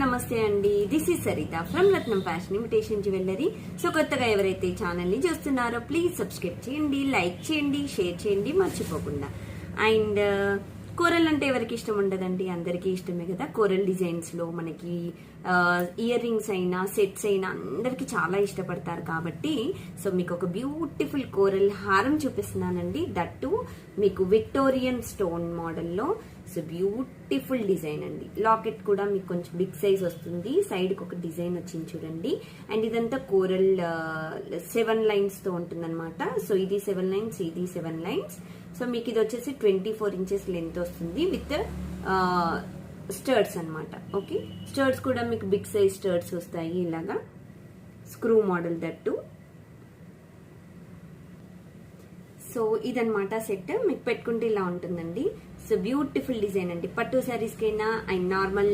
నమస్తే అండి. This is Saritha from Ratnam fashion imitation jewellery. So కొత్తగా ఎవరైతే ఛానల్ ని చూస్తున్నారో ప్లీజ్ సబ్స్క్రైబ్ చేయండి, లైక్ చేయండి, షేర్ చేయండి మర్చిపోకుండా. అండ్ కోరల్ అంటే ఎవరికి ఇష్టం ఉండదండి, అందరికీ ఇష్టమే కదా. కోరల్ డిజైన్స్ లో మనకి ఇయర్ రింగ్స్ అయినా సెట్స్ అయినా అందరికి చాలా ఇష్టపడతారు కాబట్టి సో మీకు ఒక బ్యూటిఫుల్ కోరల్ హారం చూపిస్తున్నానండి. దట్టు మీకు విక్టోరియన్ స్టోన్ మోడల్లో. సో బ్యూటిఫుల్ డిజైన్ అండి. లాకెట్ కూడా మీకు కొంచెం బిగ్ సైజ్ వస్తుంది, సైడ్ కి ఒక డిజైన్ వచ్చింది చూడండి. అండ్ ఇదంతా కోరల్ 7 లైన్స్ తో ఉంటుంది అనమాట. సో ఇది 7 లైన్స్, ఇది 7 లైన్స్. సో మీకు ఇది వచ్చేసి 24 ఇంచెస్ లెంత్ వస్తుంది విత్ స్టర్ట్స్ అనమాట. ఓకే, స్టర్ట్స్ కూడా మీకు బిగ్ సైజ్ స్టర్ట్స్ వస్తాయి, ఇలాగా స్క్రూ మోడల్ దట్టు. సో ఇదనమాట సెట్, మీకు పెట్టుకుంటే ఇలా ఉంటుందండి. సో బ్యూటిఫుల్ డిజైన్ అండి. పట్టు శారీస్ కైనా అండ్ నార్మల్